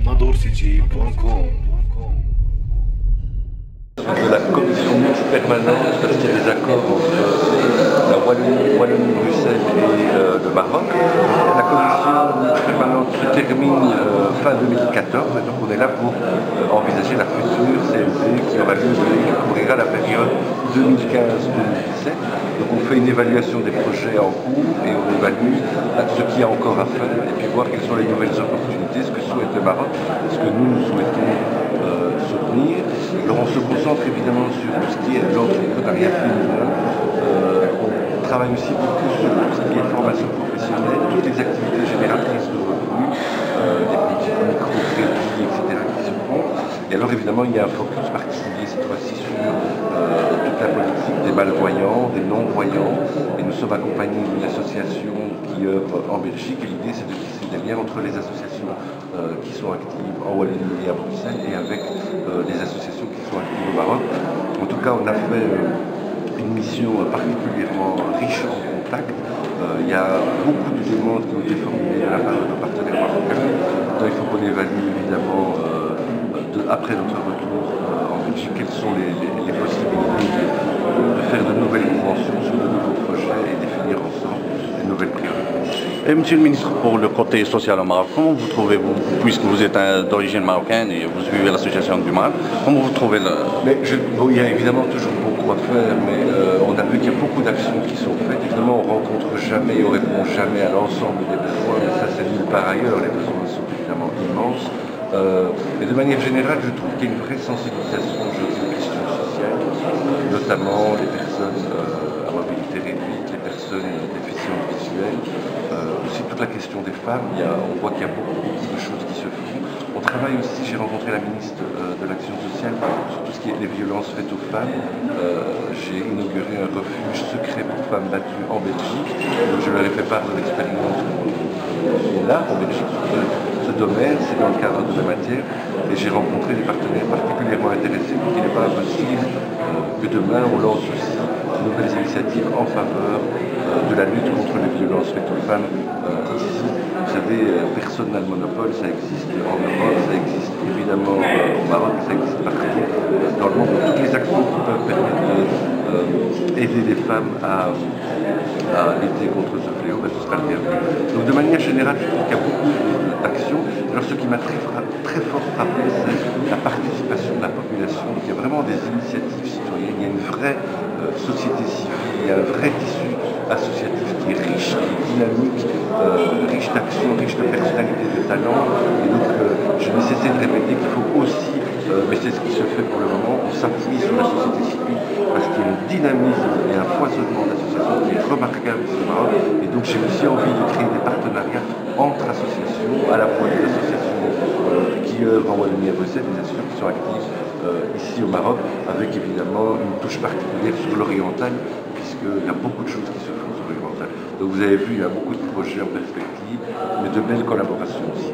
nadorcity.com. De la commission mixte permanente, parce qu'il y a des accords entre la Wallonie, Bruxelles et le Maroc. La commission mixte permanente se termine fin 2014, et donc on est là pour envisager la future CMP qui aura lieu, qui couvrira la période 2015-2017. Donc on fait une évaluation des projets en cours et on évalue ce qu'il y a encore à faire et puis voir quelles sont les nouvelles opportunités, ce que souhaite le Maroc, ce que nous souhaitons soutenir. Alors on se concentre évidemment sur tout ce qui est l'entrepreneuriat féminin. On travaille aussi beaucoup sur tout ce qui est formation professionnelle, toutes les activités génératrices de revenus, des petits micro-crédits, etc. qui se font. Et alors évidemment il y a un focus particulier cette fois-ci sur toute la politique des malvoyants, des non-voyants. Et nous sommes accompagnés d'une association qui œuvre en Belgique. Et l'idée c'est de tisser des liens entre les associations qui sont actives en Wallonie et à Bruxelles et avec les associations qui sont actives au Maroc. En tout cas, on a fait une mission particulièrement riche en contacts. Il y a beaucoup de demandes qui ont été formulées de la part de nos partenaires marocains. Donc, il faut qu'on évalue évidemment, après notre retour en Belgique, quelles sont les possibilités de faire de nouvelles conventions sur de nouveaux projets et définir ensemble de nouvelles priorités. Et Monsieur le ministre, pour le côté social au Maroc, comment vous trouvez-vous, puisque vous êtes d'origine marocaine et vous suivez l'association du Maroc, comment vous trouvez le... Bon, il y a évidemment toujours beaucoup à faire, mais on a vu qu'il y a beaucoup d'actions qui sont faites. Évidemment, on ne rencontre jamais, on ne répond jamais à l'ensemble des besoins, mais ça c'est nulle part ailleurs, les besoins sont évidemment immenses. Mais de manière générale, je trouve qu'il y a une vraie sensibilisation aux questions sociales, notamment les personnes à mobilité réduite, les personnes déficientes visuelles, aussi toute la question des femmes. On voit qu'il y a beaucoup de choses qui se font. On travaille aussi, j'ai rencontré la ministre de l'Action sociale sur tout ce qui est les violences faites aux femmes. J'ai inauguré un refuge secret pour femmes battues en Belgique. Je leur ai fait part de l'expérience qui est là en Belgique sur ce domaine, c'est dans le cadre de la matière. Et j'ai rencontré des partenaires particulièrement intéressés. Donc il n'est pas impossible que demain on lance aussi de nouvelles initiatives en faveur de la lutte contre les violences faites aux femmes ici. Vous savez, personne n'a le monopole, ça existe en Europe, ça existe évidemment au Maroc, ça existe partout dans le monde. Donc, toutes les actions qui peuvent permettre d'aider les femmes à lutter contre ce fléau, ce sera le bienvenu. Donc de manière générale, je trouve qu'il y a beaucoup d'actions. Alors ce qui m'a très fort frappé, c'est la participation de la population. Donc, il y a vraiment des initiatives citoyennes, il y a une vraie société civile, il y a un vrai tissu associatif qui est riche, qui est dynamique, riche d'actions, riche de personnalités, de talents. Et donc je n'ai cessé de répéter qu'il faut aussi, mais c'est ce qui se fait pour le moment, on s'appuie sur la société civile parce qu'il y a un dynamisme et un foisonnement d'associations qui est remarquable ici au Maroc. Et donc j'ai aussi envie de créer des partenariats entre associations, à la fois des associations qui œuvrent en Wallonie et à Bruxelles, des associations qui sont actives ici au Maroc, avec évidemment une touche particulière sur l'oriental, puisqu'il y a beaucoup de choses qui se font sur l'oriental. Donc vous avez vu, il y a beaucoup de projets en perspective, mais de belles collaborations aussi.